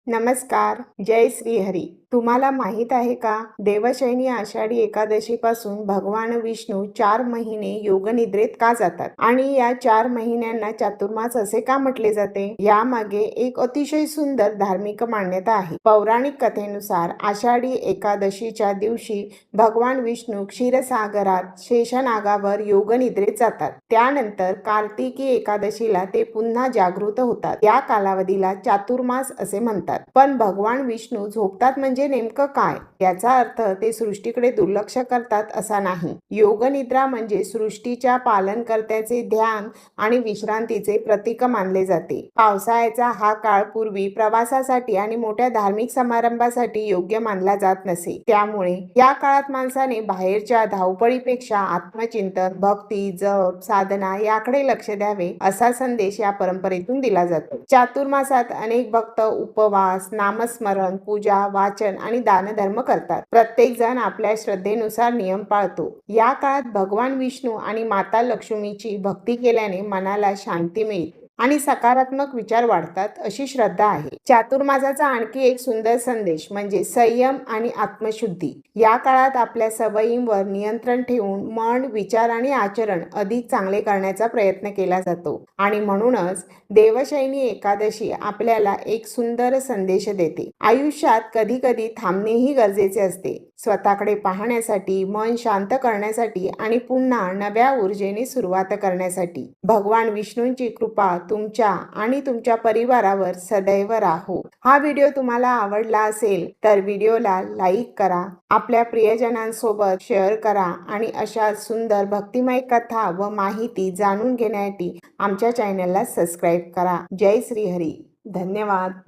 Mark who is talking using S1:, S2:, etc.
S1: नमस्कार. जय श्री हरी. तुम्हाला माहीत आहे का? देवशयनी आषाढी एकादशी पासून भगवान विष्णू 4 महिने योगनिद्रेत का जातात आणि या 4 महिन्यांना चातुर्मास असे का म्हटले जाते? यामागे एक अतिशय सुंदर धार्मिक मान्यता आहे. पौराणिक कथेनुसार आषाढी एकादशीच्या दिवशी भगवान विष्णू क्षीरसागरात शेषनागावर योगनिद्रेत जातात. त्यानंतर कार्तिकी एकादशीला ते पुन्हा जागृत होतात. या कालावधीला चातुर्मास असे म्हणतात. पण भगवान विष्णू झोपतात म्हणजे नेमकं काय? याचा अर्थ ते सृष्टीकडे दुर्लक्ष करतात असा नाही. योगनिद्रा म्हणजे सृष्टीच्या पालनकर्त्याचे ध्यान आणि विश्रांतीचे प्रतीक मानले जाते. पावसाळ्याचा हा काळ पूर्वी प्रवासासाठी आणि मोठ्या धार्मिक समारंभासाठी योग्य मानला जात नसे. त्यामुळे या काळात माणसाने बाहेरच्या धावपळीपेक्षा आत्मचिंतन, भक्ती, जप, साधना याकडे लक्ष द्यावे असा संदेश या परंपरेतून दिला जातो. चातुर्मासात अनेक भक्त उपवास, नामस्मरण, पूजा, वाचन आणि दानधर्म करतात. प्रत्येक जण आपल्या श्रद्धेनुसार नियम पाळतो. या काळात भगवान विष्णू आणि माता लक्ष्मीची भक्ती केल्याने मनाला शांती मिळते आणि सकारात्मक विचार वाढतात अशी श्रद्धा आहे. चातुर्मासाचा आणखी एक सुंदर संदेश म्हणजे संयम आणि आत्मशुद्धी. या काळात आपल्या सवयींवर नियंत्रण ठेवून मन, विचार आणि आचरण अधिक चांगले करण्याचा प्रयत्न केला जातो आणि म्हणूनच देवशयनी एकादशी आपल्याला एक सुंदर संदेश देते. आयुष्यात कधी कधी थांबणेही गरजेचे असते. स्वतःकडे पाहण्यासाठी, मन शांत करण्यासाठी आणि पुन्हा नव्या ऊर्जेने सुरुवात करण्यासाठी. भगवान विष्णूंची कृपा तुमच्या आणि तुमच्या परिवारावर सदैव राहो. हा व्हिडिओ तुम्हाला आवडला असेल तर व्हिडिओला लाईक करा, आपल्या प्रियजनांसोबत शेअर करा आणि अशा सुंदर भक्तिमय कथा व माहिती जाणून घेण्यासाठी आमच्या चॅनलला सबस्क्राईब करा. जय श्री हरी. धन्यवाद.